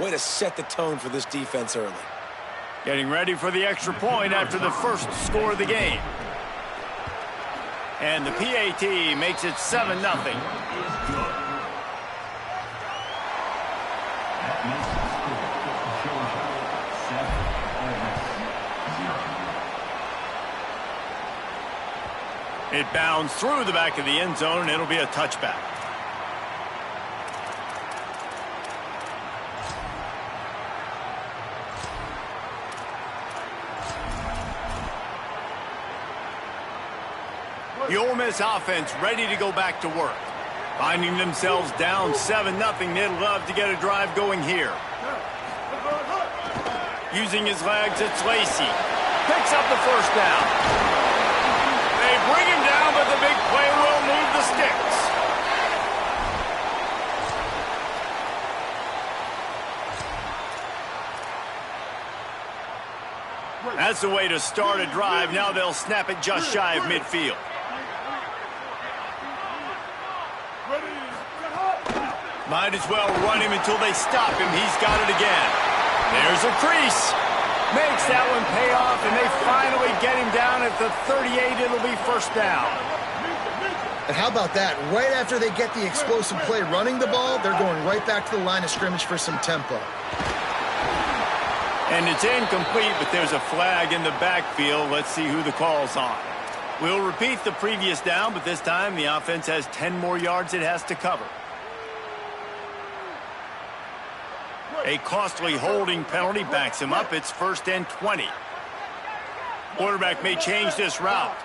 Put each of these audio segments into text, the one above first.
Way to set the tone for this defense early. Getting ready for the extra point after the first score of the game. And the PAT makes it 7-0. It bounds through the back of the end zone, and it'll be a touchback. The Ole Miss offense ready to go back to work. Finding themselves down 7-0, they'd love to get a drive going here. Using his legs, it's Lacey. Picks up the first down. They bring him down, but the big play will move the sticks. That's the way to start a drive. Now they'll snap it just shy of midfield. Might as well run him until they stop him. He's got it again. There's a crease. Makes that one pay off, and they finally get him down at the 38. It'll be first down. And how about that? Right after they get the explosive play running the ball, they're going right back to the line of scrimmage for some tempo. And it's incomplete, but there's a flag in the backfield. Let's see who the call's on. We'll repeat the previous down, but this time the offense has 10 more yards it has to cover. A costly holding penalty backs him up. It's 1st and 20. Quarterback may change this route.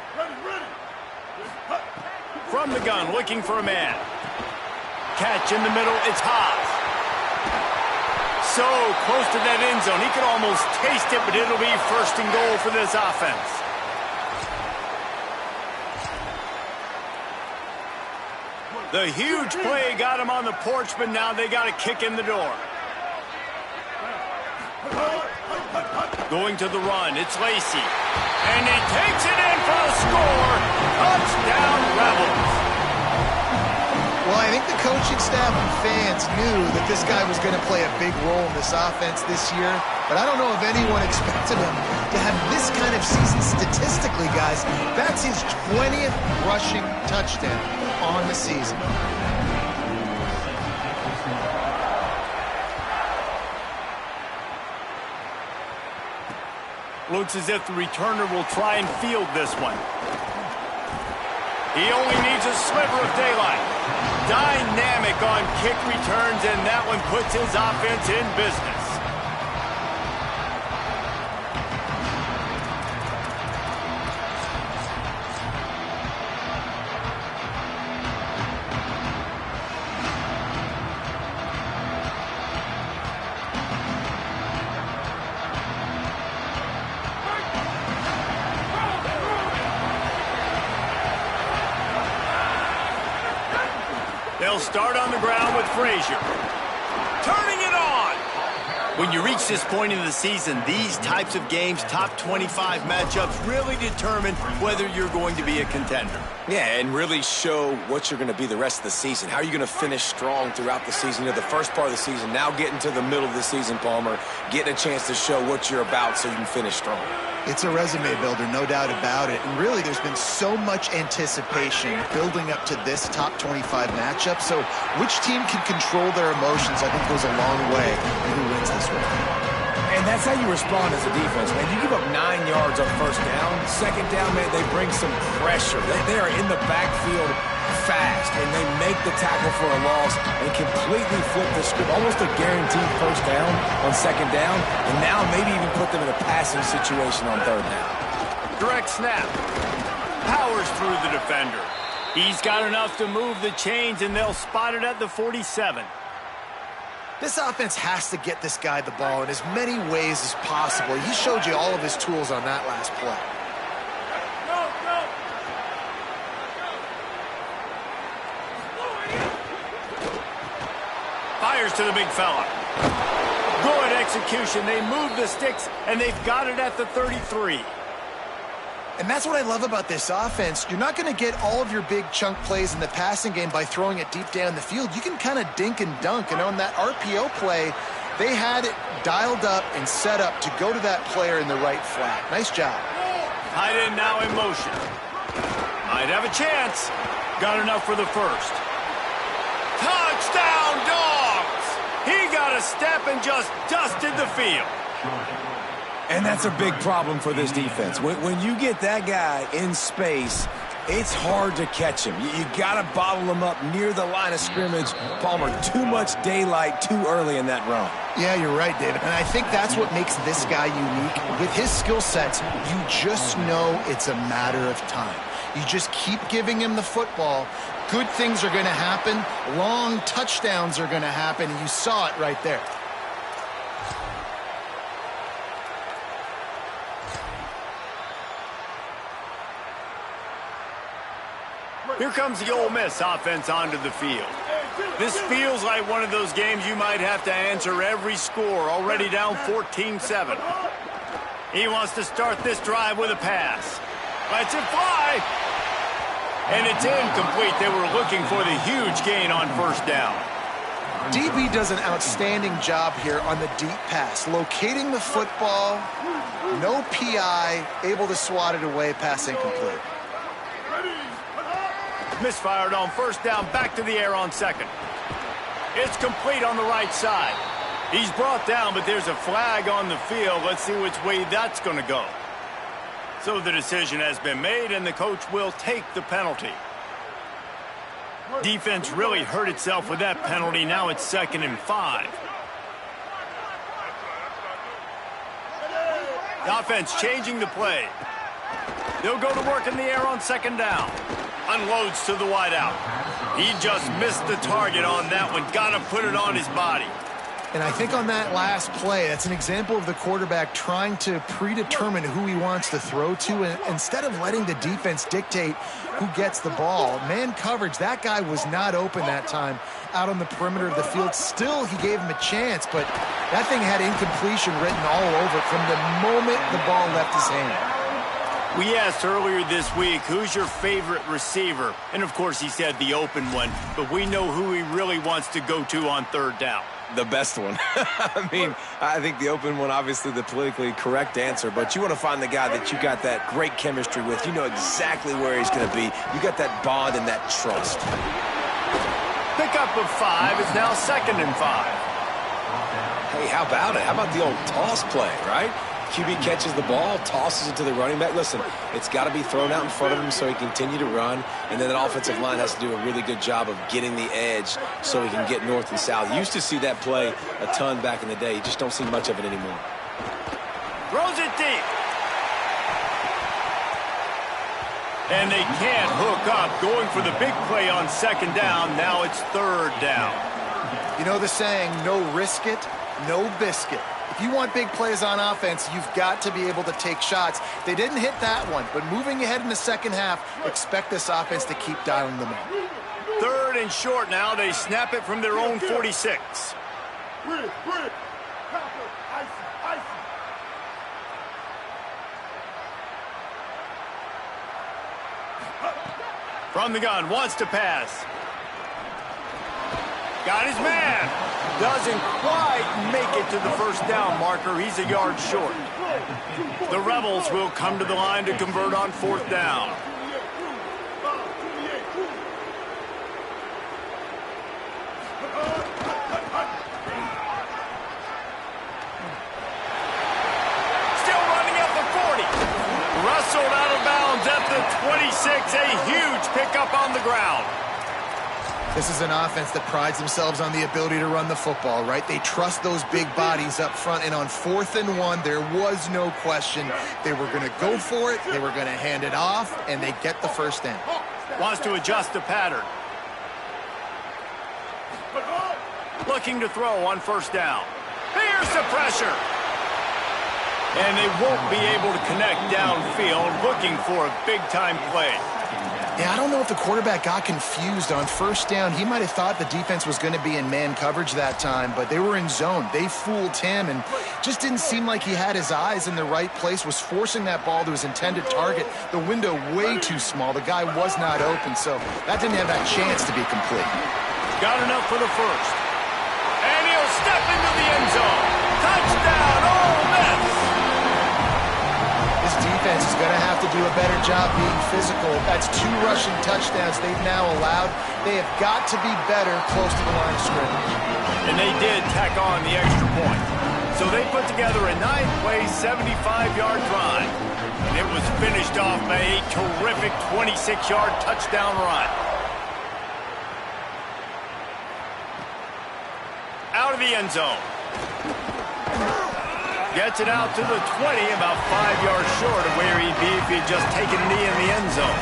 From the gun, looking for a man. Catch in the middle, it's Haas. So close to that end zone. He could almost taste it, but it'll be 1st and goal for this offense. The huge play got him on the porch, but now they got a kick in the door. Going to the run, it's Lacey. And he takes it in for the score. Touchdown, Rebels. Well, I think the coaching staff and fans knew that this guy was going to play a big role in this offense this year, but I don't know if anyone expected him to have this kind of season statistically, guys. That's his 20th rushing touchdown on the season. Looks as if the returner will try and field this one. He only needs a sliver of daylight. Dynamic on kick returns, and that one puts his offense in business. They'll start on the ground with Frazier. Turning it on. When you reach this point in the season, these types of games, top 25 matchups, really determine whether you're going to be a contender. Yeah, and really show what you're going to be the rest of the season. How are you going to finish strong throughout the season? You know, the first part of the season, now getting to the middle of the season, Palmer, getting a chance to show what you're about so you can finish strong. It's a resume builder, no doubt about it. And really, there's been so much anticipation building up to this top 25 matchup. So which team can control their emotions, I think, goes a long way in who wins this one. And that's how you respond as a defense, man. You give up 9 yards on first down. Second down, man, they bring some pressure. They are in the backfield fast, and they make the tackle for a loss and completely flip the script. Almost a guaranteed first down on second down, and now maybe even put them in a passing situation on third down. Direct snap. Powers through the defender. He's got enough to move the chains, and they'll spot it at the 47. This offense has to get this guy the ball in as many ways as possible. He showed you all of his tools on that last play. Fires to the big fella. Good execution. They move the sticks, and they've got it at the 33. And that's what I love about this offense. You're not going to get all of your big chunk plays in the passing game by throwing it deep down the field. You can kind of dink and dunk. And on that RPO play, They had it dialed up and set up to go to that player in the right flat. Nice job. Tight end now in motion. Might have a chance. Got enough for the first. Touchdown, Dogs! He got a step and just dusted the field. And that's a big problem for this defense. When you get that guy in space, it's hard to catch him. You got to bottle him up near the line of scrimmage. Palmer, too much daylight too early in that run. Yeah, you're right, David. And I think that's what makes this guy unique. With his skill sets, you just know it's a matter of time. You just keep giving him the football. Good things are going to happen. Long touchdowns are going to happen. And you saw it right there. Here comes the Ole Miss offense onto the field. This feels like one of those games you might have to answer every score, already down 14-7. He wants to start this drive with a pass. Lets it fly. And it's incomplete. They were looking for the huge gain on first down. DB does an outstanding job here on the deep pass. Locating the football, no PI, able to swat it away, pass incomplete. Misfired on first down, back to the air on second. It's complete on the right side. He's brought down, but there's a flag on the field. Let's see which way that's going to go. So the decision has been made, and the coach will take the penalty. Defense really hurt itself with that penalty. Now it's 2nd and 5. The offense changing the play. They'll go to work in the air on 2nd down. Unloads to the wideout. He just missed the target on that one. Got to put it on his body. And I think on that last play, that's an example of the quarterback trying to predetermine who he wants to throw to. And instead of letting the defense dictate who gets the ball, man coverage, that guy was not open that time out on the perimeter of the field. Still, he gave him a chance, but that thing had incompletion written all over it from the moment the ball left his hand. We asked earlier this week, who's your favorite receiver? And, of course, he said the open one, but we know who he really wants to go to on 3rd down. The best one. I mean, I think the open one, obviously the politically correct answer, but you want to find the guy that you got that great chemistry with. You know exactly where he's going to be. You got that bond and that trust. Pickup of 5 is now 2nd and 5. Hey, how about it? How about the old toss play, right? QB catches the ball, tosses it to the running back. Listen, it's got to be thrown out in front of him so he can continue to run, and then that offensive line has to do a really good job of getting the edge so he can get north and south. You used to see that play a ton back in the day. You just don't see much of it anymore. Throws it deep. And they can't hook up. Going for the big play on 2nd down. Now it's 3rd down. You know the saying, no risk it, no biscuit. If you want big plays on offense, you've got to be able to take shots. They didn't hit that one, but moving ahead in the second half, expect this offense to keep dialing them up. 3rd and short now. They snap it from their own 46. From the gun, wants to pass. Got his man. Doesn't quite make it to the first down marker. He's a yard short. The Rebels will come to the line to convert on 4th down. Still running at the 40. Wrestled out of bounds at the 26. A huge pickup on the ground. This is an offense that prides themselves on the ability to run the football, right? They trust those big bodies up front, and on 4th and 1, there was no question. They were going to go for it, they were going to hand it off, and they get the first down. Wants to adjust the pattern. Looking to throw on 1st down. Here's the pressure. And they won't be able to connect downfield, looking for a big-time play. Yeah, I don't know if the quarterback got confused on 1st down. He might have thought the defense was going to be in man coverage that time, but they were in zone. They fooled him and just didn't seem like he had his eyes in the right place, was forcing that ball to his intended target. The window way too small. The guy was not open, so that didn't have that chance to be complete. Got enough for the first. And he'll step into the end zone. do a better job being physical. That's 2 rushing touchdowns they've now allowed. They have got to be better close to the line of scrimmage. And they did tack on the extra point. So they put together a 9-play, 75-yard drive. And it was finished off by a terrific 26-yard touchdown run. Out of the end zone. Gets it out to the 20, about 5 yards short of where he'd be if he'd just taken a knee in the end zone.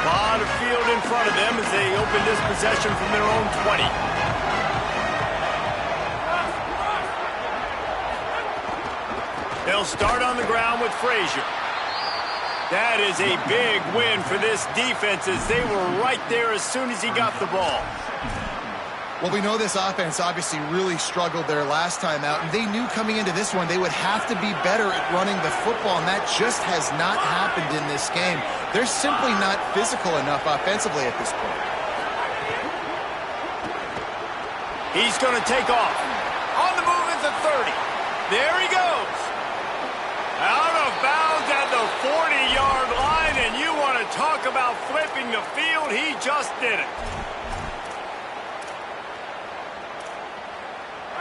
A lot of field in front of them as they open this possession from their own 20. They'll start on the ground with Frazier. That is a big win for this defense as they were right there as soon as he got the ball. Well, we know this offense obviously really struggled there last time out, and they knew coming into this one they would have to be better at running the football, and that just has not happened in this game. They're simply not physical enough offensively at this point. He's going to take off. On the move at the 30. There he goes. Out of bounds at the 40-yard line, and you want to talk about flipping the field, he just did it.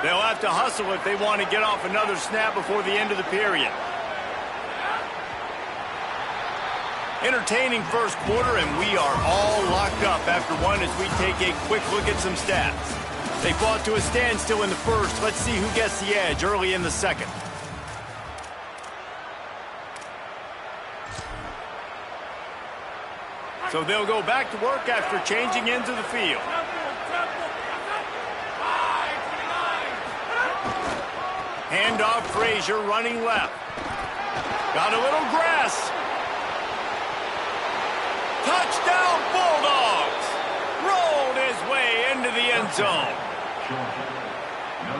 They'll have to hustle if they want to get off another snap before the end of the period. Entertaining first quarter, and we are all locked up after one as we take a quick look at some stats. They fought to a standstill in the first. Let's see who gets the edge early in the second. So they'll go back to work after changing into the field. Handoff, Frazier running left. Got a little grass. Touchdown, Bulldogs! Rolled his way into the end zone.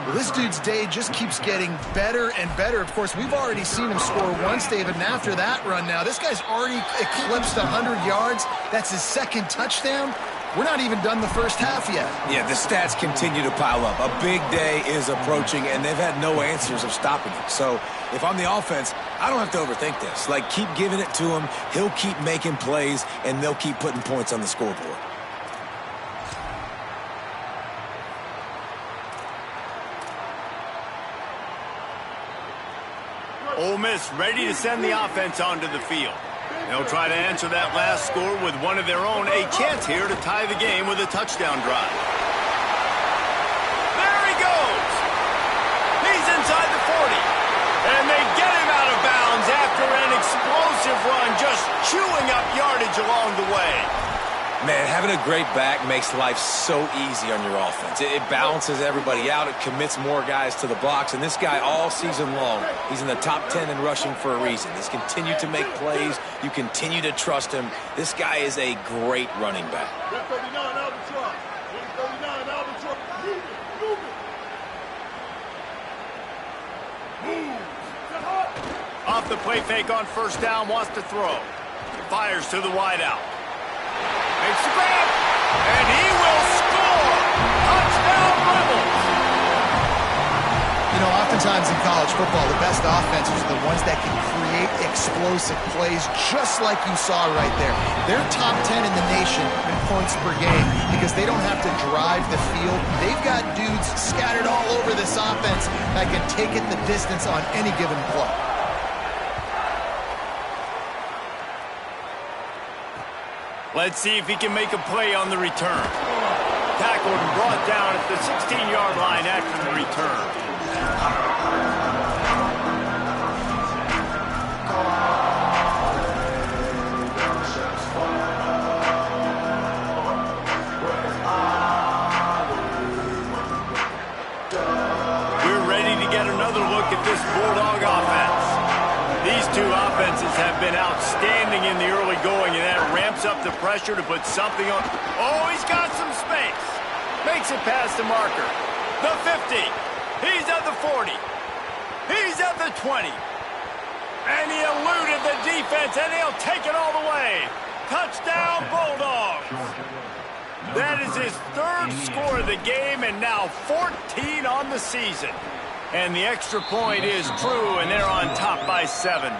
Well, this dude's day just keeps getting better and better. Of course, we've already seen him score once, David, and after that run now, this guy's already eclipsed 100 yards. That's his second touchdown. We're not even done the first half yet. Yeah, the stats continue to pile up. A big day is approaching, and they've had no answers of stopping him. So if I'm the offense, I don't have to overthink this. Like, keep giving it to him. He'll keep making plays, and they'll keep putting points on the scoreboard. Ole Miss ready to send the offense onto the field. They'll try to answer that last score with one of their own. A chance here to tie the game with a touchdown drive. There he goes. He's inside the 40. And they get him out of bounds after an explosive run, just chewing up yardage along the way. Man, having a great back makes life so easy on your offense. It balances everybody out. It commits more guys to the box. And this guy all season long, he's in the top 10 in rushing for a reason. He's continued to make plays. You continue to trust him. This guy is a great running back. Off the play fake on first down, wants to throw. Fires to the wideout. Makes the grab, and he will score! Touchdown, Rebels! You know, oftentimes in college football, the best offenses are the ones that can create explosive plays, just like you saw right there. They're top 10 in the nation in points per game because they don't have to drive the field. They've got dudes scattered all over this offense that can take it the distance on any given play. Let's see if he can make a play on the return. Tackled and brought down at the 16-yard line after the return. We're ready to get another look at this Bulldog offense. These two offenses have been outstanding in the early going, and that ramps up the pressure to put something on. Oh, he's got some space. Makes it past the marker. The 50. He's at the 40. He's at the 20. And he eluded the defense, and he'll take it all the way. Touchdown, Bulldogs. That is his third score of the game, and now 14 on the season. And the extra point is true, and they're on top by 7.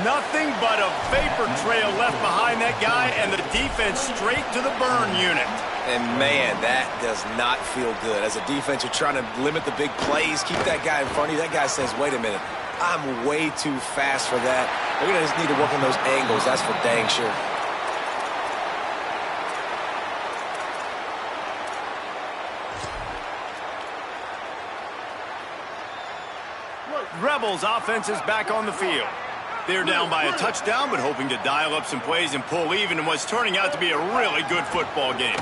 Nothing but a vapor trail left behind that guy, and the defense straight to the burn unit. And, man, that does not feel good. As a defense, you're trying to limit the big plays, keep that guy in front of you. That guy says, wait a minute, I'm way too fast for that. They're going to just need to work on those angles. That's for dang sure. Rebels offense is back on the field. They're down by a touchdown, but hoping to dial up some plays and pull even in what's turning out to be a really good football game.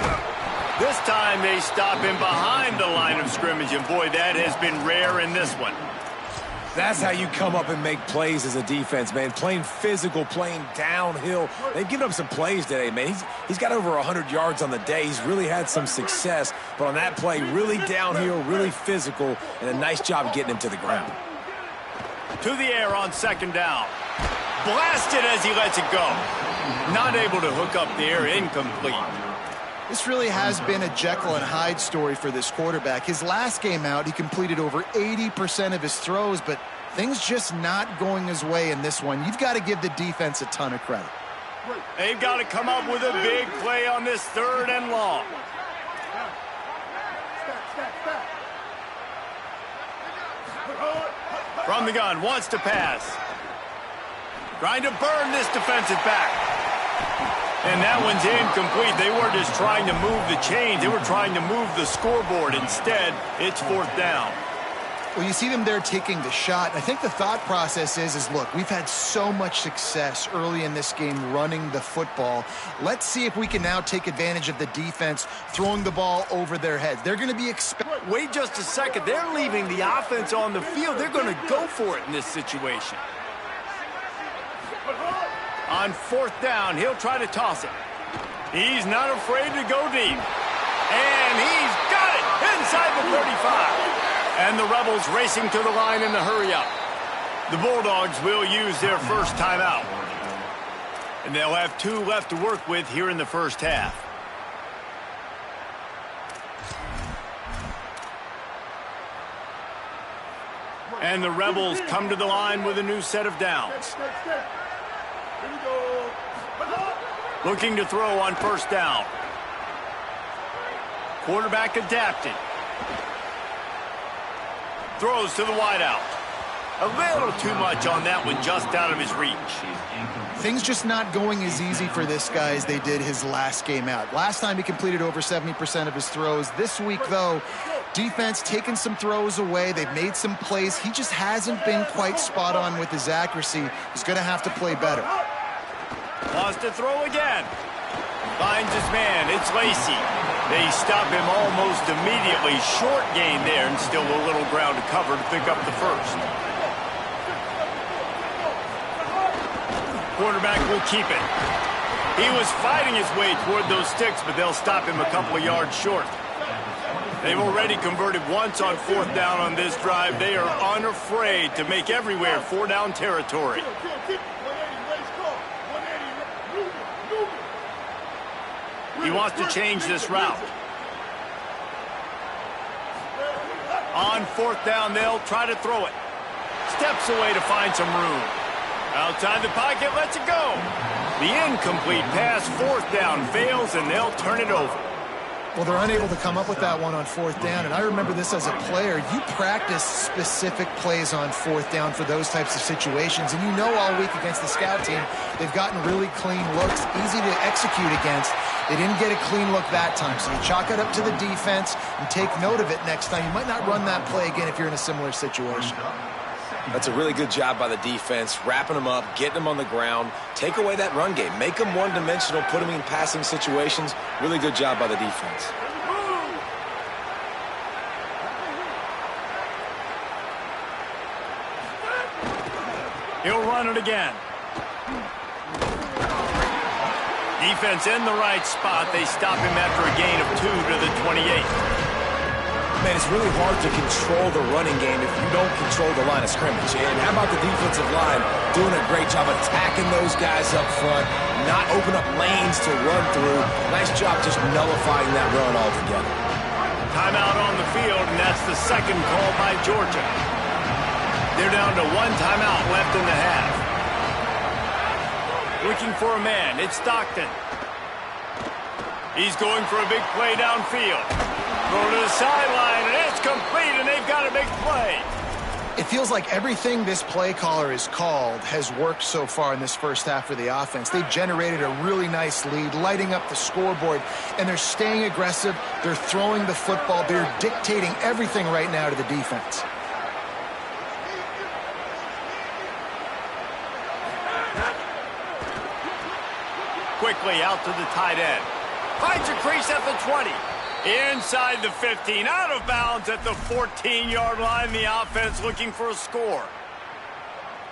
This time they stop him behind the line of scrimmage, and boy, that has been rare in this one. That's how you come up and make plays as a defense, man. Playing physical, playing downhill. They've given up some plays today, man. He's got over 100 yards on the day. He's really had some success, but on that play, really downhill, really physical, and a nice job getting him to the ground. To the air on second down. Blasted as he lets it go. Not able to hook up the air, incomplete. This really has been a Jekyll and Hyde story for this quarterback. His last game out, he completed over 80% of his throws, but things just not going his way in this one. You've got to give the defense a ton of credit. They've got to come up with a big play on this 3rd and long. From the gun, wants to pass. Trying to burn this defensive back. And that one's incomplete. They were just trying to move the chains. They were trying to move the scoreboard. Instead, it's 4th down. Well, you see them there taking the shot. I think the thought process is look, we've had so much success early in this game running the football. Let's see if we can now take advantage of the defense throwing the ball over their heads. They're going to be Wait just a second. They're leaving the offense on the field. They're going to go for it in this situation. On 4th down, he'll try to toss it. He's not afraid to go deep. And he's got it inside the 35. And the Rebels racing to the line in the hurry-up. The Bulldogs will use their first timeout. And they'll have 2 left to work with here in the first half. And the Rebels come to the line with a new set of downs. Looking to throw on 1st down. Quarterback adapted. Throws to the wideout. A little too much on that one, just out of his reach. Things just not going as easy for this guy as they did his last game out. Last time he completed over 70% of his throws. This week, though, defense taking some throws away. They've made some plays. He just hasn't been quite spot on with his accuracy. He's going to have to play better. Wants to throw again. Finds his man. It's Lacey. They stop him almost immediately. Short gain there, and still a little ground to cover to pick up the first. Quarterback will keep it. He was fighting his way toward those sticks, but they'll stop him a couple of yards short. They've already converted once on 4th down on this drive. They are unafraid to make everywhere 4-down territory. He wants to change this route. On 4th down, they'll try to throw it. Steps away to find some room. Outside the pocket, lets it go. The incomplete pass, 4th down, fails, and they'll turn it over. Well, they're unable to come up with that one on 4th down, and I remember this as a player. You practice specific plays on 4th down for those types of situations, and you know all week against the scout team, they've gotten really clean looks, easy to execute against. They didn't get a clean look that time, so you chalk it up to the defense and take note of it next time. You might not run that play again if you're in a similar situation. That's a really good job by the defense, wrapping them up, getting them on the ground, take away that run game, make them one-dimensional, put them in passing situations. Really good job by the defense. He'll run it again. Defense in the right spot. They stop him after a gain of 2 to the 28. Man, it's really hard to control the running game if you don't control the line of scrimmage. And how about the defensive line doing a great job attacking those guys up front, not open up lanes to run through. Nice job just nullifying that run altogether. Timeout on the field, and that's the second call by Georgia. They're down to one timeout left in the half. Looking for a man, it's Stockton. He's going for a big play downfield. Throw to the sideline, and it's complete, and they've got a big play. It feels like everything this play caller has called has worked so far in this first half for the offense. They've generated a really nice lead, lighting up the scoreboard, and they're staying aggressive. They're throwing the football. They're dictating everything right now to the defense. Quickly out to the tight end. Finds a crease at the 20. Inside the 15. Out of bounds at the 14-yard line. The offense looking for a score.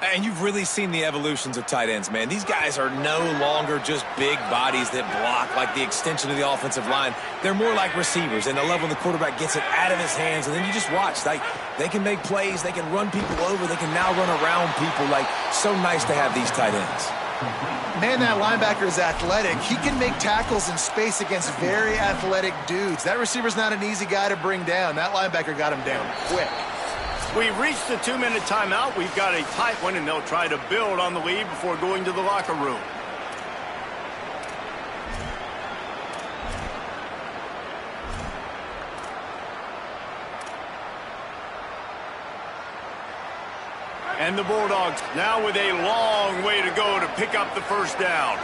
And you've really seen the evolutions of tight ends, man. These guys are no longer just big bodies that block like the extension of the offensive line. They're more like receivers, and the level the quarterback gets it out of his hands, and then you just watch. Like, they can make plays. They can run people over. They can now run around people. Like, so nice to have these tight ends. Man, that linebacker is athletic. He can make tackles in space against very athletic dudes. That receiver's not an easy guy to bring down. That linebacker got him down quick. We've reached the 2-minute timeout. We've got a tight one, and they'll try to build on the lead before going to the locker room. And the Bulldogs now with a long way to go to pick up the first down.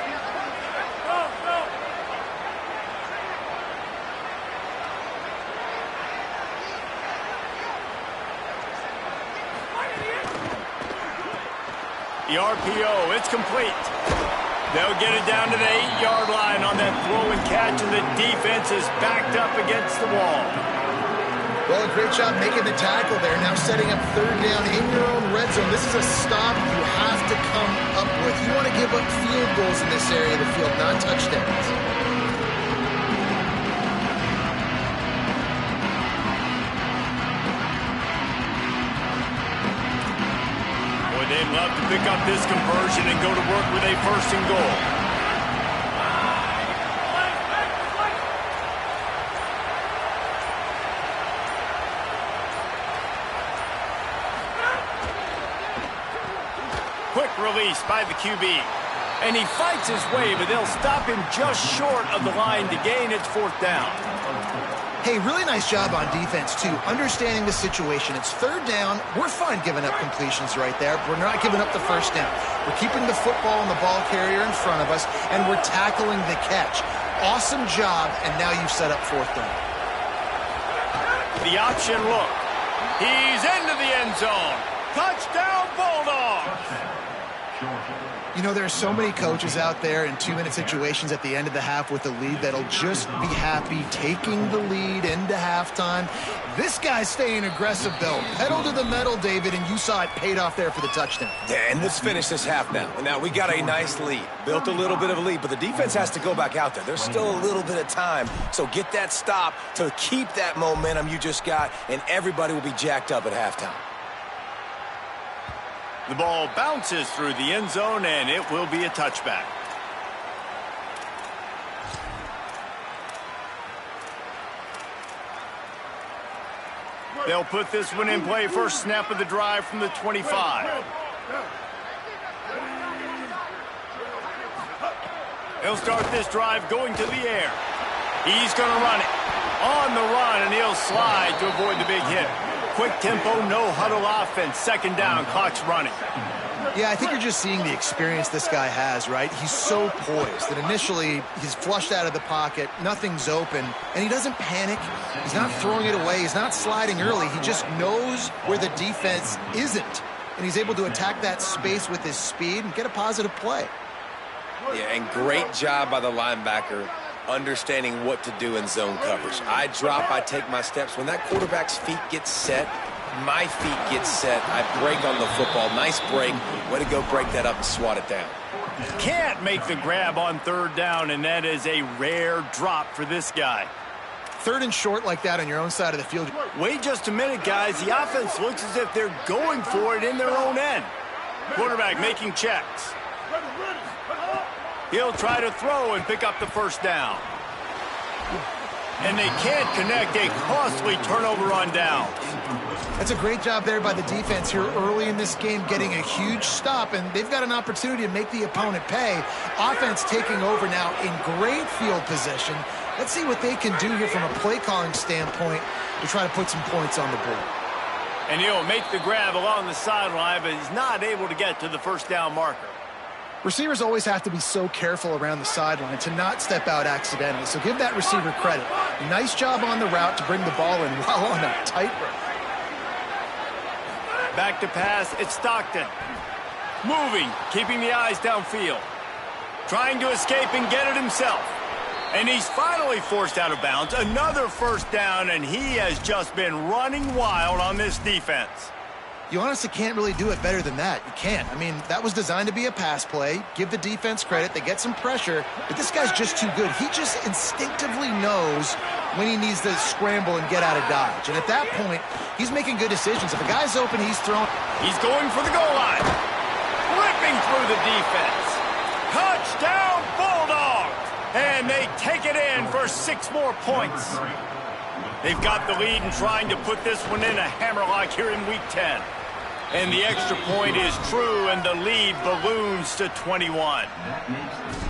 The RPO, it's complete. They'll get it down to the 8-yard line on that throw and catch, and the defense is backed up against the wall. Well, a great job making the tackle there. Now setting up third down in your own red zone. This is a stop you have to come up with. You want to give up field goals in this area of the field, not touchdowns. Boy, they'd love to pick up this conversion and go to work with a first and goal. Quick release by the QB. And he fights his way, but they'll stop him just short of the line to gain its fourth down. Hey, really nice job on defense, too. Understanding the situation. It's third down. We're fine giving up completions right there. We're not giving up the first down. We're keeping the football and the ball carrier in front of us, and we're tackling the catch. Awesome job, and now you've set up fourth down. The option look. He's into the end zone. Touchdown, Bulldogs! You know, there are so many coaches out there in 2-minute situations at the end of the half with a lead that'll just be happy taking the lead into halftime. This guy's staying aggressive, though. Pedal to the metal, David, and you saw it paid off there for the touchdown. Yeah, and let's finish this half now. Now, we got a nice lead. Built a little bit of a lead, but the defense has to go back out there. There's still a little bit of time, so get that stop to keep that momentum you just got, and everybody will be jacked up at halftime. The ball bounces through the end zone, and it will be a touchback. They'll put this one in play. First snap of the drive from the 25. He'll start this drive going to the air. He's going to run it. On the run, and he'll slide to avoid the big hit. Quick tempo, no huddle offense. Second down, clock's running. Yeah, I think you're just seeing the experience this guy has, right? He's so poised that initially he's flushed out of the pocket, nothing's open, and he doesn't panic. He's not throwing it away. He's not sliding early. He just knows where the defense isn't, and he's able to attack that space with his speed and get a positive play. Yeah, and great job by the linebacker understanding what to do in zone coverage. I drop, I take my steps. When that quarterback's feet get set, my feet get set, I break on the football. Nice break. Way to go break that up and swat it down. Can't make the grab on third down, and that is a rare drop for this guy. 3rd and short like that on your own side of the field. Wait just a minute, guys. The offense looks as if they're going for it in their own end. Quarterback making checks. He'll try to throw and pick up the first down. And they can't connect a costly turnover on downs. That's a great job there by the defense here early in this game, getting a huge stop, and they've got an opportunity to make the opponent pay. Offense taking over now in great field position. Let's see what they can do here from a play calling standpoint to try to put some points on the board. And he'll make the grab along the sideline, but he's not able to get to the first down marker. Receivers always have to be so careful around the sideline to not step out accidentally, so give that receiver credit. Nice job on the route to bring the ball in while on a tightrope. Back to pass, it's Stockton. Moving, keeping the eyes downfield. Trying to escape and get it himself. And he's finally forced out of bounds. Another first down, and he has just been running wild on this defense. You honestly can't really do it better than that. You can't. I mean, that was designed to be a pass play. Give the defense credit. They get some pressure, but this guy's just too good. He just instinctively knows when he needs to scramble and get out of dodge. And at that point, he's making good decisions. If a guy's open, he's throwing. He's going for the goal line. Ripping through the defense. Touchdown, Bulldogs! And they take it in for 6 more points. They've got the lead and trying to put this one in a hammerlock here in Week 10. And the extra point is true, and the lead balloons to 21.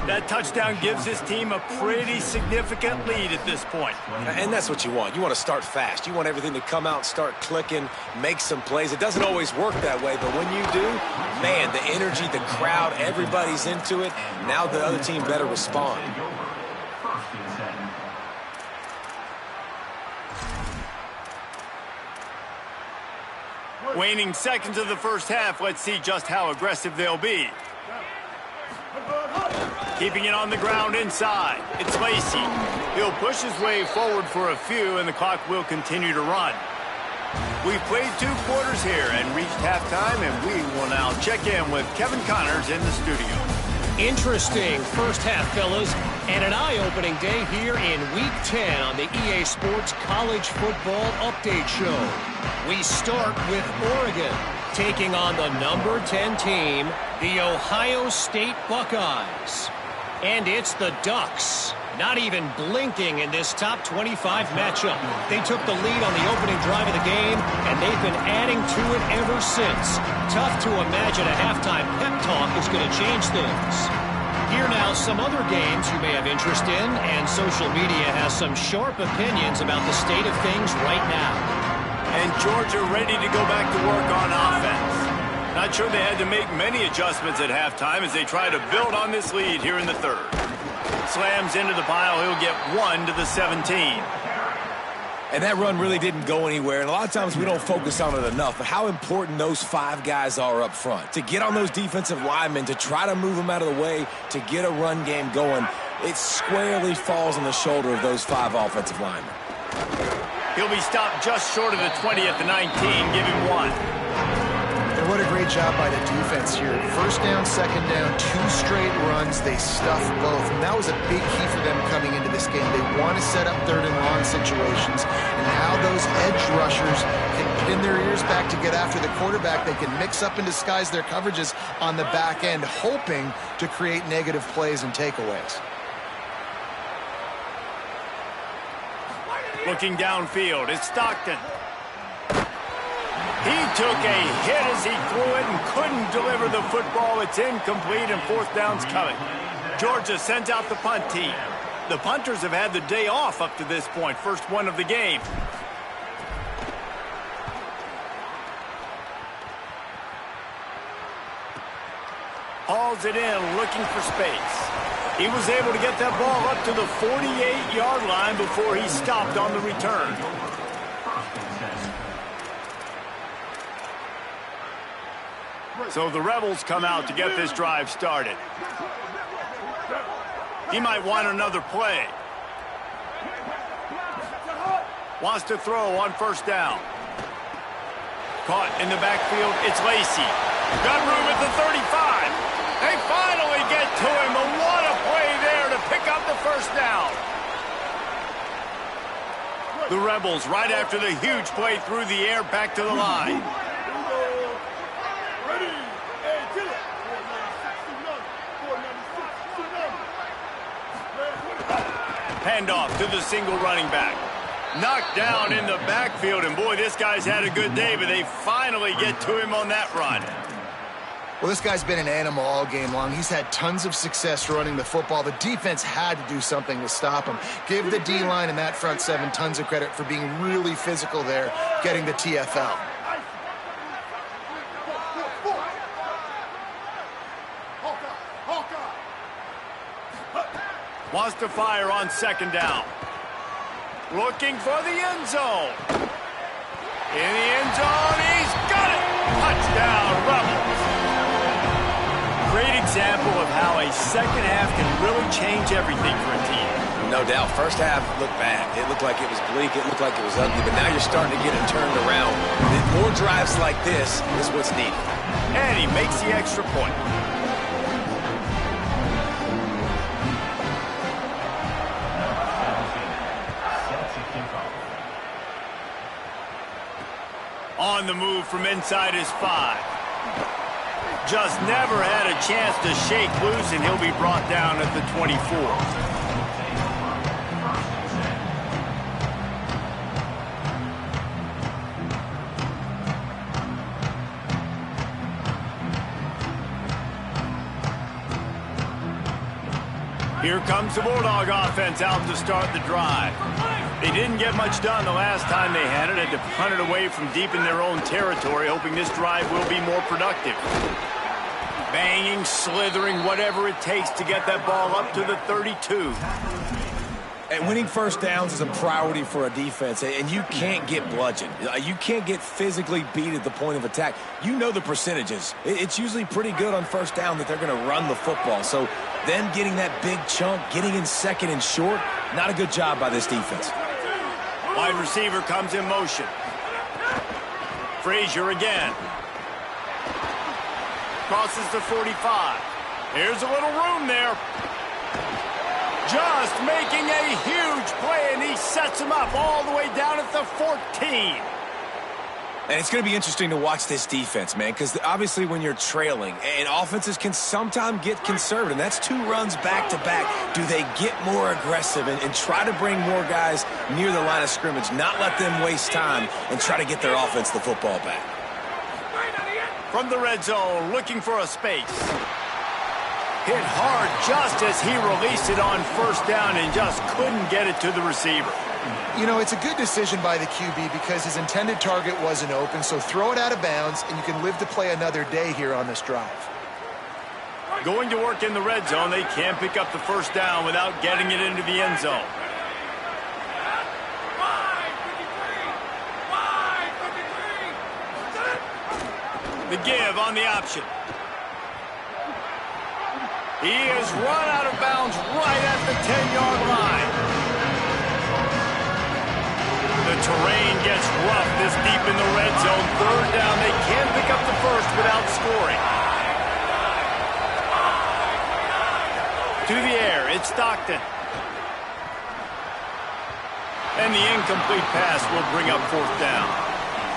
That touchdown gives his team a pretty significant lead at this point. And that's what you want. You want to start fast. You want everything to come out and start clicking, make some plays. It doesn't always work that way, but when you do, man, the energy, the crowd, everybody's into it. Now the other team better respond. Waning seconds of the first half. Let's see just how aggressive they'll be. Keeping it on the ground inside. It's Lacey. He'll push his way forward for a few, and the clock will continue to run. We've played 2 quarters here and reached halftime, and we will now check in with Kevin Connors in the studio. Interesting first half, fellas, and an eye-opening day here in Week 10 on the EA Sports College Football Update Show. We start with Oregon, taking on the number 10 team, the Ohio State Buckeyes. And it's the Ducks, not even blinking in this top 25 matchup. They took the lead on the opening drive of the game, and they've been adding to it ever since. Tough to imagine a halftime pep talk is going to change things. Here now, some other games you may have interest in, and social media has some sharp opinions about the state of things right now. And Georgia ready to go back to work on offense. Not sure they had to make many adjustments at halftime as they try to build on this lead here in the 3rd. Slams into the pile. He'll get 1 to the 17. And that run really didn't go anywhere. And a lot of times we don't focus on it enough, but how important those 5 guys are up front. To get on those defensive linemen, to try to move them out of the way, to get a run game going, it squarely falls on the shoulder of those 5 offensive linemen. He'll be stopped just short of the 20 at the 19. Give him 1. And what a great job by the defense here. First down, second down, 2 straight runs. They stuffed both. And that was a big key for them coming into this game. They want to set up 3rd and long situations. And now those edge rushers can pin their ears back to get after the quarterback. They can mix up and disguise their coverages on the back end, hoping to create negative plays and takeaways. Looking downfield, it's Stockton. He took a hit as he threw it and couldn't deliver the football. It's incomplete and 4th down's coming. Georgia sends out the punt team. The punters have had the day off up to this point. First one of the game. Hauls it in, looking for space. He was able to get that ball up to the 48-yard line before he stopped on the return. So the Rebels come out to get this drive started. He might want another play. Wants to throw on first down. Caught in the backfield, it's Lacey. Got room at the 35. They finally get to him, and what a play there to pick up the first down. The Rebels right after the huge play through the air back to the line. Handoff to the single running back. Knocked down in the backfield, and boy, this guy's had a good day, but they finally get to him on that run. Well, this guy's been an animal all game long. He's had tons of success running the football. The defense had to do something to stop him. Give the D-line and that front seven tons of credit for being really physical there, getting the TFL. Wants to fire on second down. Looking for the end zone. In the end zone, he's got it! Touchdown, Rebels! Great example of how a second half can really change everything for a team. No doubt. First half looked bad. It looked like it was bleak. It looked like it was ugly. But now you're starting to get it turned around. More drives like this is what's needed. And he makes the extra point. On the move from inside his 5. Just never had a chance to shake loose, and he'll be brought down at the 24. Here comes the Bulldog offense out to start the drive. They didn't get much done the last time they had it. Had to punt it away from deep in their own territory, hoping this drive will be more productive. Banging, slithering, whatever it takes to get that ball up to the 32. And winning first downs is a priority for a defense, and you can't get bludgeoned. You can't get physically beat at the point of attack. You know the percentages. It's usually pretty good on first down that they're going to run the football. So them getting that big chunk, getting in second and short, not a good job by this defense. Wide receiver comes in motion. Frazier again. Crosses the 45. Here's a little room there. Just making a huge play, and he sets him up all the way down at the 14. And it's going to be interesting to watch this defense, man, because obviously when you're trailing, and offenses can sometimes get conservative, and that's 2 runs back-to-back. Do they get more aggressive and try to bring more guys near the line of scrimmage, not let them waste time, and try to get their offense the football back? From the red zone, looking for a space. Hit hard just as he released it on first down and just couldn't get it to the receiver. You know, it's a good decision by the QB because his intended target wasn't open, so throw it out of bounds, and you can live to play another day here on this drive. Going to work in the red zone, they can't pick up the first down without getting it into the end zone. The give on the option. He is run out of bounds right at the 10-yard line. The terrain gets rough this deep in the red zone. Third down, they can't pick up the first without scoring. To the air, it's Stockton. And the incomplete pass will bring up fourth down.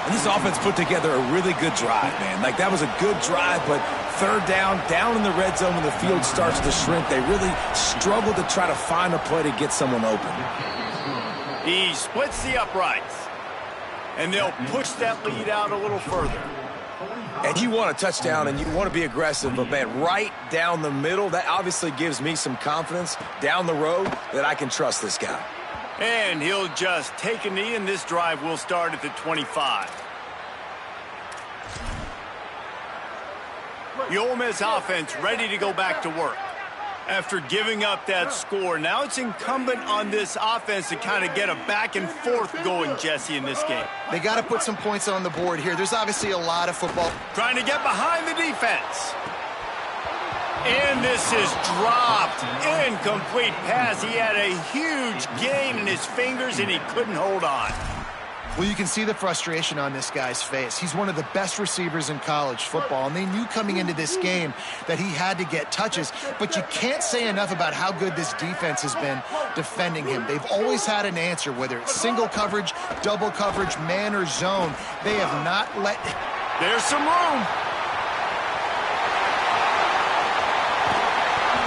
And this offense put together a really good drive, man. Like, that was a good drive, but third down in the red zone when the field starts to shrink, they really struggle to try to find a play to get someone open. He splits the uprights, and they'll push that lead out a little further. And you want a touchdown, and you want to be aggressive, but, man, right down the middle, that obviously gives me some confidence down the road that I can trust this guy. And he'll just take a knee, and this drive will start at the 25. The Ole Miss offense ready to go back to work. After giving up that score, now it's incumbent on this offense to kind of get a back and forth going, Jesse, in this game. They got to put some points on the board here. There's obviously a lot of football. Trying to get behind the defense. And this is dropped. Incomplete pass. He had a huge gain in his fingers, and he couldn't hold on. Well, you can see the frustration on this guy's face. He's one of the best receivers in college football, and they knew coming into this game that he had to get touches, but you can't say enough about how good this defense has been defending him. They've always had an answer, whether it's single coverage, double coverage, man or zone. They have not let... There's some room.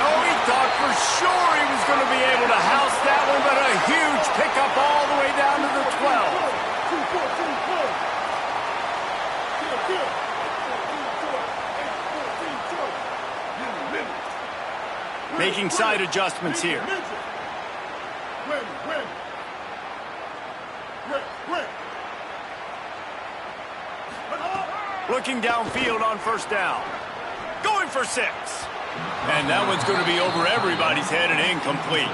Oh, he thought for sure he was going to be able to house that one, but a huge pickup all the way down to the 12. Making side adjustments here. Looking downfield on first down. Going for 6. And that one's going to be over everybody's head and incomplete.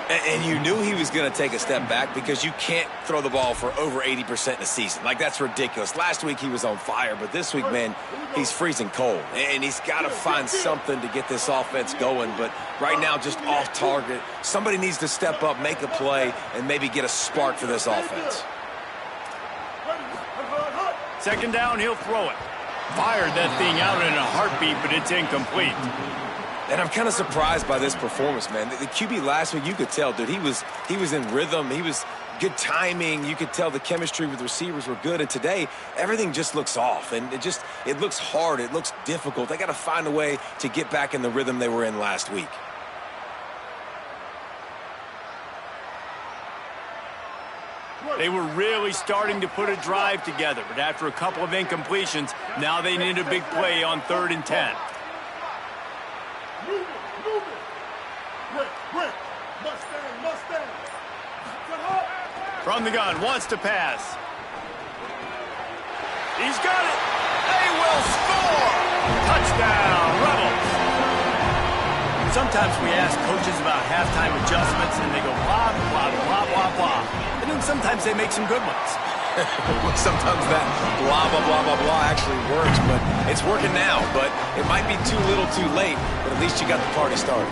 And you knew he was going to take a step back because you can't throw the ball for over 80% in a season. Like, that's ridiculous. Last week he was on fire, but this week, man, he's freezing cold. And he's got to find something to get this offense going. But right now, just off target. Somebody needs to step up, make a play, and maybe get a spark for this offense. Second down, he'll throw it. Fired that thing out in a heartbeat, but it's incomplete. And I'm kind of surprised by this performance, man. The QB last week, you could tell, dude, he was in rhythm. He was good timing. You could tell the chemistry with receivers were good. And today, everything just looks off. And it looks hard. It looks difficult. They got to find a way to get back in the rhythm they were in last week. They were really starting to put a drive together, but after a couple of incompletions, now they need a big play on 3rd and 10. From the gun, wants to pass. He's got it. They will score. Touchdown, Rebels. Sometimes we ask coaches about halftime adjustments, and they go blah, blah, blah, blah, blah. And then sometimes they make some good ones. Sometimes that blah, blah, blah, blah, blah actually works, but it's working now. But it might be too little too late, but at least you got the party started.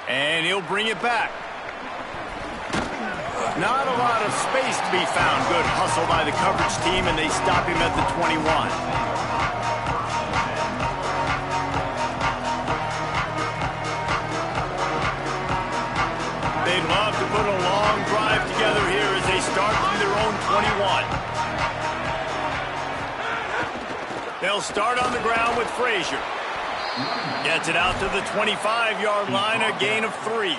And he'll bring it back. Not a lot of space to be found. Good hustle by the coverage team, and they stop him at the 21. They'd love to put a long drive together here as they start from their own 21. They'll start on the ground with Frazier. Gets it out to the 25-yard line, a gain of 3.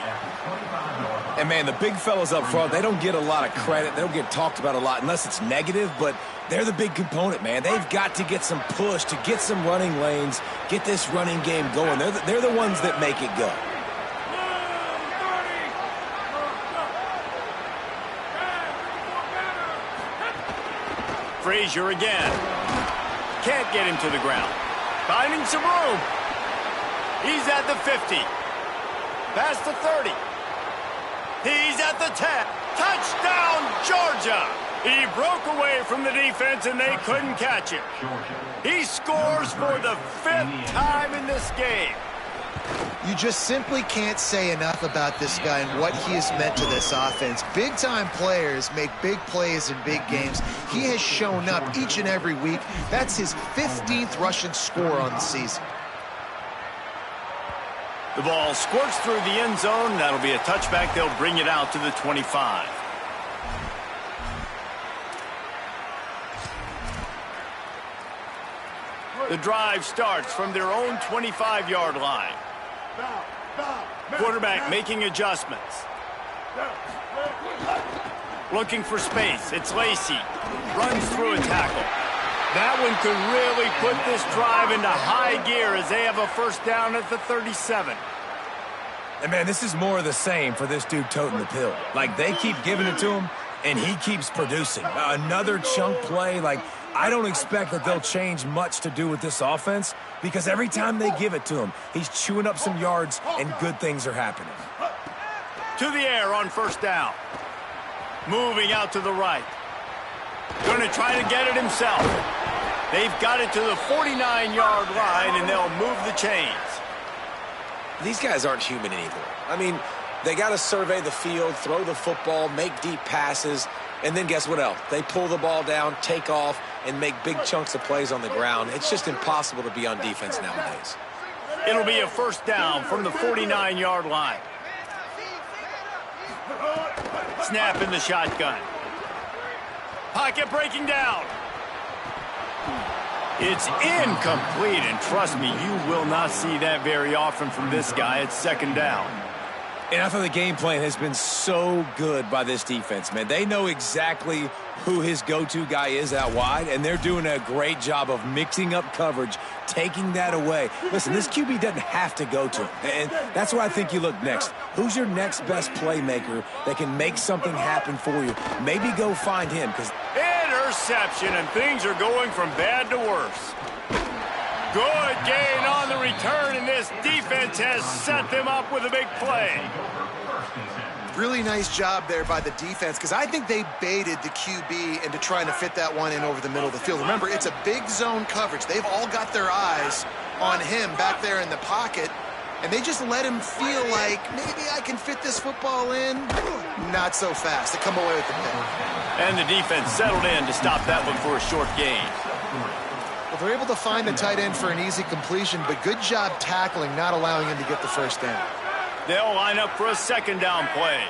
And, man, the big fellas up front, they don't get a lot of credit. They don't get talked about a lot unless it's negative, but they're the big component, man. They've got to get some push, to get some running lanes, get this running game going. They're the ones that make it go. Frazier again. Can't get him to the ground. Finding some room. He's at the 50. Past the 30. He's at the 10. Touchdown, Georgia. He broke away from the defense, and they couldn't catch him. He scores for the 5th time in this game. You just simply can't say enough about this guy and what he has meant to this offense. Big-time players make big plays in big games. He has shown up each and every week. That's his 15th rushing score on the season. The ball squirts through the end zone. That'll be a touchback. They'll bring it out to the 25. The drive starts from their own 25-yard line. Quarterback making adjustments. Looking for space. It's Lacey. Runs through a tackle. That one could really put this drive into high gear as they have a first down at the 37. And, man, this is more of the same for this dude toting the pill. Like, they keep giving it to him, and he keeps producing. Another chunk play. Like, I don't expect that they'll change much to do with this offense because every time they give it to him, he's chewing up some yards, and good things are happening. To the air on first down. Moving out to the right. Going to try to get it himself. They've got it to the 49-yard line, and they'll move the chains. These guys aren't human anymore. I mean, they got to survey the field, throw the football, make deep passes, and then guess what else? They pull the ball down, take off, and make big chunks of plays on the ground. It's just impossible to be on defense nowadays. It'll be a first down from the 49-yard line. Snap in the shotgun. Pocket breaking down. It's incomplete, and trust me, you will not see that very often from this guy. It's second down. And I thought the game plan has been so good by this defense, man. They know exactly who his go-to guy is out wide, and they're doing a great job of mixing up coverage, taking that away. Listen, this QB doesn't have to go to him, and that's where I think you look next. Who's your next best playmaker that can make something happen for you? Maybe go find him. Interception, and things are going from bad to worse. Good gain on the return, and this defense has set them up with a big play. Really nice job there by the defense, because I think they baited the QB into trying to fit that one in over the middle of the field. Remember, it's a big zone coverage. They've all got their eyes on him back there in the pocket, and they just let him feel like, maybe I can fit this football in. Not so fast. They come away with the pick. And the defense settled in to stop that one for a short gain. Well, they're able to find the tight end for an easy completion, but good job tackling, not allowing him to get the first down. They'll line up for a second down play.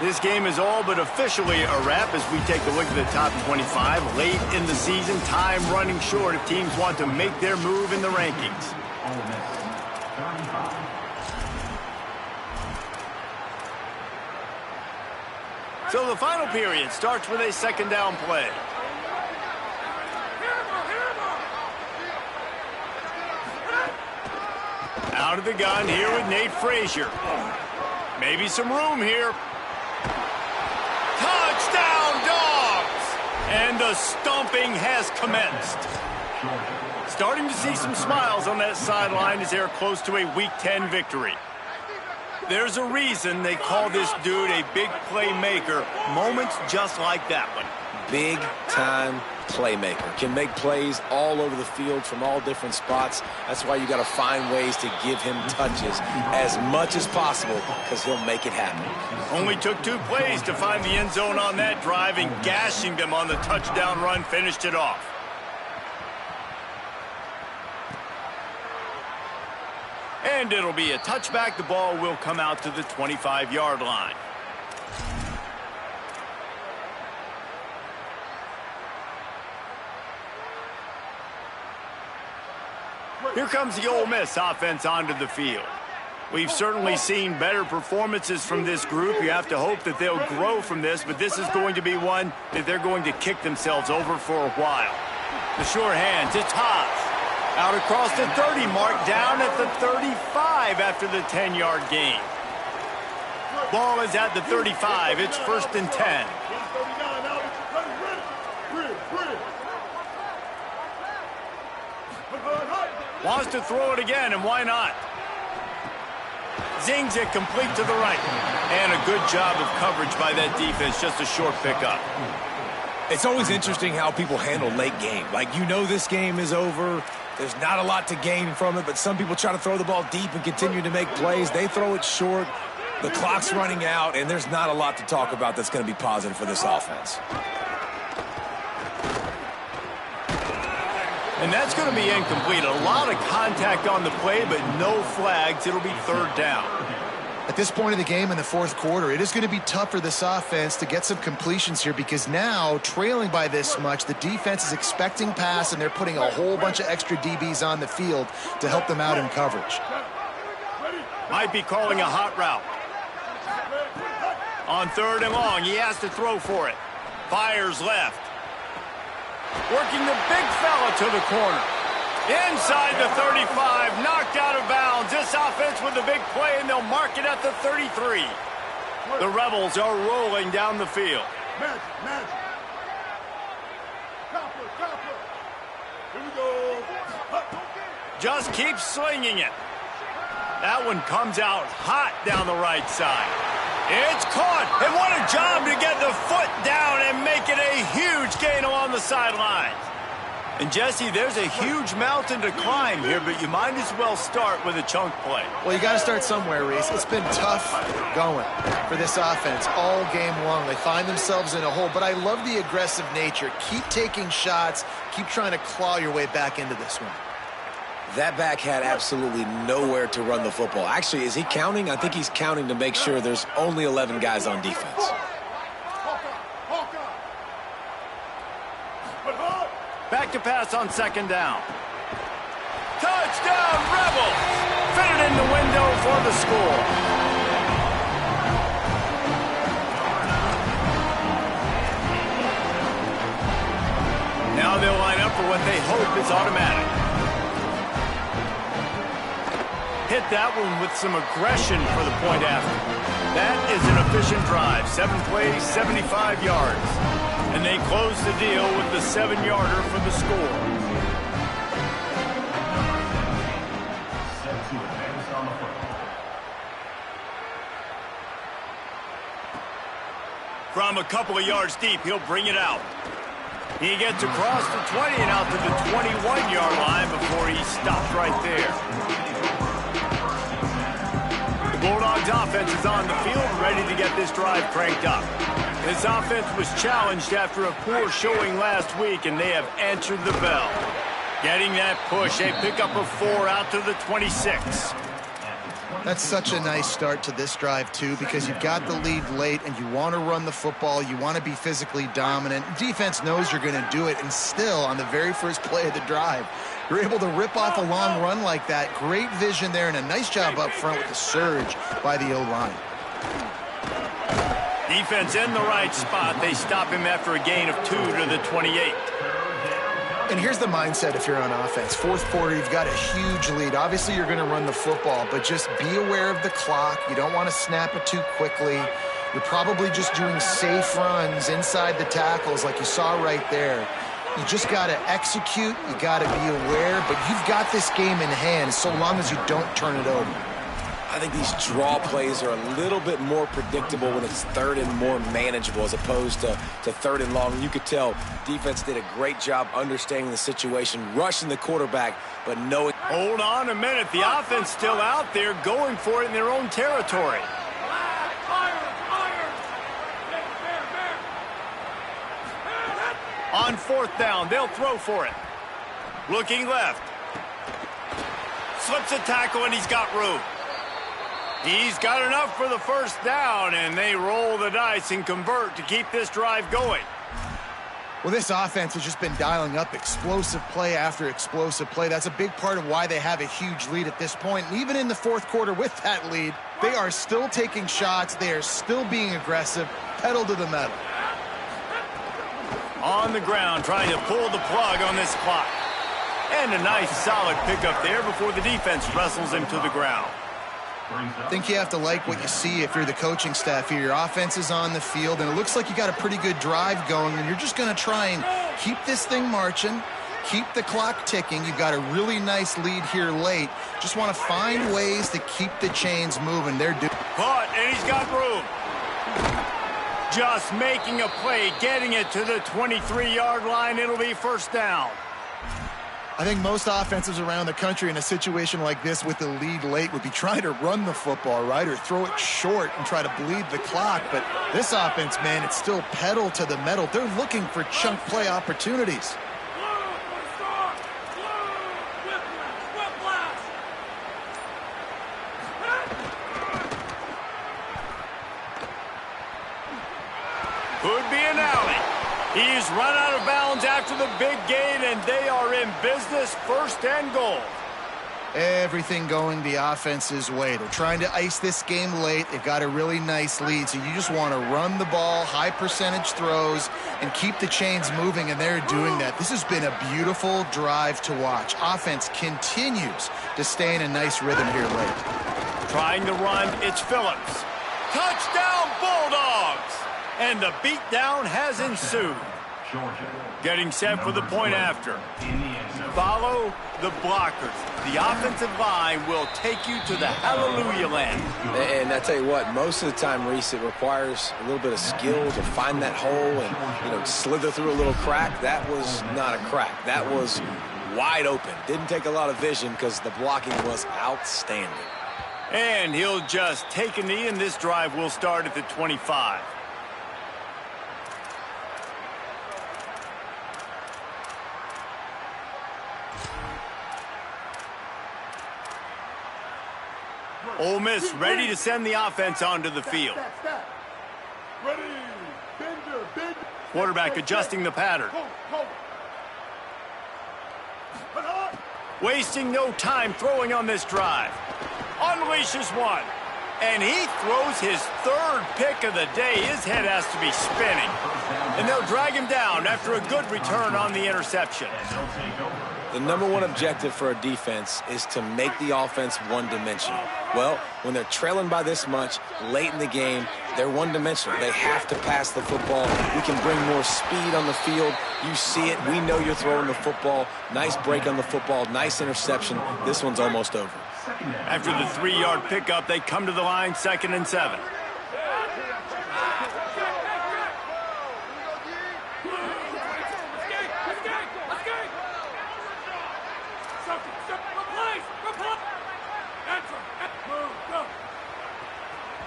This game is all but officially a wrap as we take a look at the top 25. Late in the season, time running short if teams want to make their move in the rankings. So the final period starts with a second down play. Out of the gun here with Nate Frazier. Maybe some room here. Touchdown, Dogs! And the stomping has commenced. Starting to see some smiles on that sideline as they're close to a Week 10 victory. There's a reason they call this dude a big playmaker. Moments just like that one. Big-time playmaker. Can make plays all over the field from all different spots. That's why you got to find ways to give him touches as much as possible because he'll make it happen. Only took 2 plays to find the end zone on that drive, and gashing them on the touchdown run finished it off. And it'll be a touchback. The ball will come out to the 25-yard line. Here comes the Ole Miss offense onto the field. We've certainly seen better performances from this group. You have to hope that they'll grow from this, but this is going to be one that they're going to kick themselves over for a while. The sure hands, it's Haas. Out across the 30 mark, down at the 35 after the 10-yard gain. Ball is at the 35. It's 1st and 10. Wants to throw it again, and why not? Zings it complete to the right. And a good job of coverage by that defense, just a short pickup. It's always interesting how people handle late game. Like, you know this game is over. There's not a lot to gain from it, but some people try to throw the ball deep and continue to make plays. They throw it short. The clock's running out, and there's not a lot to talk about that's going to be positive for this offense. And that's going to be incomplete. A lot of contact on the play, but no flags. It'll be 3rd down. At this point in the game in the 4th quarter, it is going to be tough for this offense to get some completions here because now, trailing by this much, the defense is expecting pass, and they're putting a whole bunch of extra DBs on the field to help them out in coverage. Might be calling a hot route. On 3rd and long, he has to throw for it. Fires left. Working the big fella to the corner. Inside the 35, knocked out of bounds. This offense with a big play, and they'll mark it at the 33. The Rebels are rolling down the field. Magic. Here we go. Just keep slinging it. That one comes out hot down the right side. It's caught, and what a job to get the foot down and make it a huge Huge gain along the sideline. And, Jesse, there's a huge mountain to climb here, but you might as well start with a chunk play. Well, you got to start somewhere, Reese. It's been tough going for this offense all game long. They find themselves in a hole, but I love the aggressive nature. Keep taking shots. Keep trying to claw your way back into this one. That back had absolutely nowhere to run the football. Actually, is he counting? I think he's counting to make sure there's only 11 guys on defense. Back to pass on second down. Touchdown, Rebels! Fitted in the window for the score. Now they'll line up for what they hope is automatic. Hit that one with some aggression for the point after. That is an efficient drive. 7 plays, 75 yards. And they close the deal with the 7-yarder for the score. From a couple of yards deep, he'll bring it out. He gets across the 20 and out to the 21-yard line before he stopped right there. The Bulldogs offense is on the field, ready to get this drive cranked up. This offense was challenged after a poor showing last week, and they have answered the bell. Getting that push, a pickup of 4 out to the 26. That's such a nice start to this drive, too, because you've got the lead late and you want to run the football. You want to be physically dominant. Defense knows you're going to do it, and still, on the very first play of the drive, you're able to rip off a long run like that. Great vision there, and a nice job up front with the surge by the O-line. Defense in the right spot. They stop him after a gain of 2 to the 28. And here's the mindset if you're on offense. Fourth quarter, you've got a huge lead. Obviously, you're going to run the football, but just be aware of the clock. You don't want to snap it too quickly. You're probably just doing safe runs inside the tackles like you saw right there. You just got to execute. You got to be aware, but you've got this game in hand so long as you don't turn it over. I think these draw plays are a little bit more predictable when it's third and more manageable as opposed to third and long. You could tell defense did a great job understanding the situation, rushing the quarterback, but knowing. Hold on a minute. The offense still out there going for it in their own territory. On fourth down, they'll throw for it. Looking left. Slips a tackle, and he's got room. He's got enough for the first down, and they roll the dice and convert to keep this drive going. Well, this offense has just been dialing up explosive play after explosive play. That's a big part of why they have a huge lead at this point. And even in the fourth quarter with that lead, they are still taking shots. They are still being aggressive, pedal to the metal. On the ground, trying to pull the plug on this clock. And a nice solid pickup there before the defense wrestles him to the ground. I think you have to like what you see if you're the coaching staff here. Your offense is on the field, and it looks like you got a pretty good drive going, and you're just going to try and keep this thing marching, keep the clock ticking. You've got a really nice lead here late. Just want to find ways to keep the chains moving. They're doing. Caught, and he's got room. Just making a play, getting it to the 23-yard line. It'll be first down. I think most offenses around the country in a situation like this with the lead late would be trying to run the football, right, or throw it short and try to bleed the clock. But this offense, man, it's still pedal to the metal. They're looking for chunk play opportunities. Could be an alley. He's run out of bounds after the big gain, and they are in business, first and goal. Everything going the offense's way. They're trying to ice this game late. They've got a really nice lead, so you just want to run the ball, high percentage throws, and keep the chains moving, and they're doing that. This has been a beautiful drive to watch. Offense continues to stay in a nice rhythm here late. Trying to run, it's Phillips. Touchdown, Bulldogs! And the beatdown has ensued. Getting set for the point after. Follow the blockers. The offensive line will take you to the hallelujah land. And I tell you what, most of the time, Reese, it requires a little bit of skill to find that hole and, slither through a little crack. That was not a crack. That was wide open. Didn't take a lot of vision because the blocking was outstanding. And he'll just take a knee, and this drive will start at the 25. Ole Miss ready to send the offense onto the field. Ready. Bender. Quarterback adjusting the pattern. Wasting no time throwing on this drive. Unleashes one. And he throws his third pick of the day. His head has to be spinning. And they'll drag him down after a good return on the interception. The number one objective for a defense is to make the offense one-dimensional. Well, when they're trailing by this much late in the game, they're one-dimensional. They have to pass the football. We can bring more speed on the field. You see it. We know you're throwing the football. Nice break on the football. Nice interception. This one's almost over. After the 3-yard pickup, they come to the line, 2nd and 7.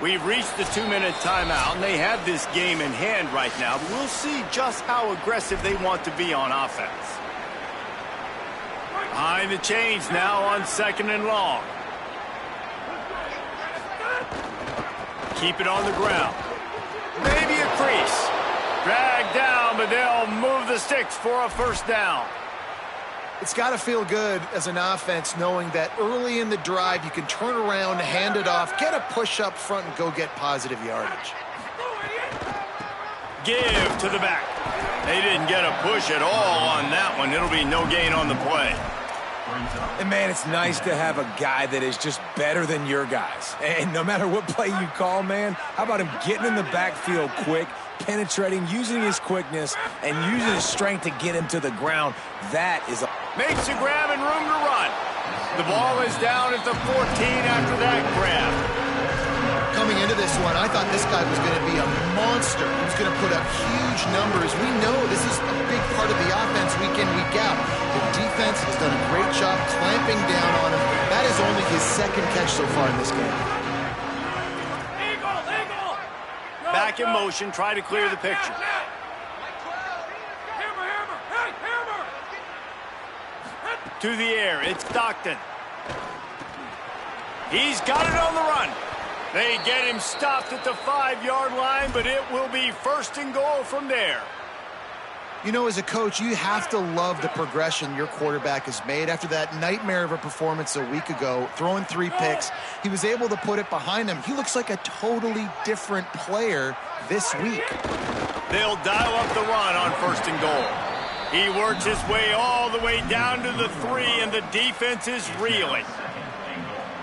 We've reached the 2-minute timeout, and they have this game in hand right now. But we'll see just how aggressive they want to be on offense. Behind the chains now on 2nd and long. Keep it on the ground. Maybe a crease. Dragged down, but they'll move the sticks for a first down. It's got to feel good as an offense knowing that early in the drive you can turn around, hand it off, get a push up front, and go get positive yardage. Give to the back. They didn't get a push at all on that one. It'll be no gain on the play. And, man, it's nice to have a guy that is just better than your guys. And no matter what play you call, man, how about him getting in the backfield quick, penetrating, using his quickness, and using his strength to get him to the ground. That is a... Makes a grab and room to run. The ball is down at the 14 after that grab. Coming into this one, I thought this guy was going to be a monster. He was going to put up huge numbers. We know this is a big part of the offense week in, week out. The defense has done a great job clamping down on him. That is only his 2nd catch so far in this game. Back in motion, try to clear the picture. To the air, it's Stockton. He's got it on the run. They get him stopped at the 5-yard line, but it will be 1st and goal from there. You know, as a coach, you have to love the progression your quarterback has made. After that nightmare of a performance a week ago, throwing 3 picks, he was able to put it behind him. He looks like a totally different player this week. They'll dial up the run on 1st and goal. He works his way all the way down to the 3, and the defense is reeling.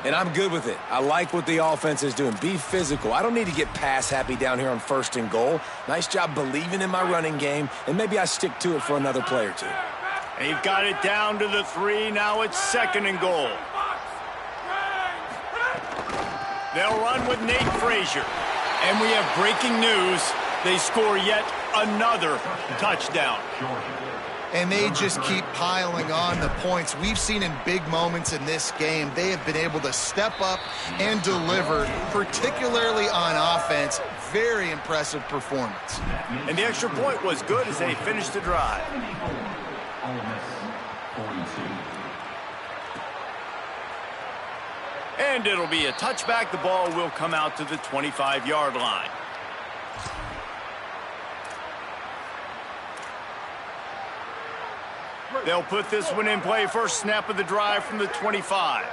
And I'm good with it. I like what the offense is doing. Be physical. I don't need to get pass happy down here on 1st and goal. Nice job believing in my running game, and maybe I stick to it for another play or two. They've got it down to the 3. Now it's 2nd and goal. They'll run with Nate Frazier. And we have breaking news. They score yet another touchdown. And they just keep piling on the points. We've seen in big moments in this game, they have been able to step up and deliver, particularly on offense. Very impressive performance. And the extra point was good as they finished the drive. And it'll be a touchback. The ball will come out to the 25-yard line. They'll put this one in play. First snap of the drive from the 25.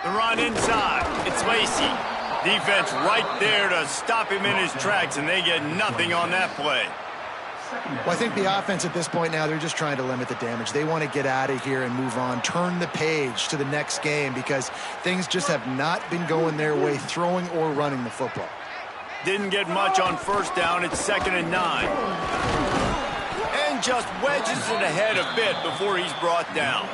The run inside. It's Lacey. Defense right there to stop him in his tracks, and they get nothing on that play. Well, I think the offense at this point now, they're just trying to limit the damage. They want to get out of here and move on, turn the page to the next game because things just have not been going their way, throwing or running the football. Didn't get much on 1st down. It's 2nd and 9. And just wedges it ahead a bit before he's brought down.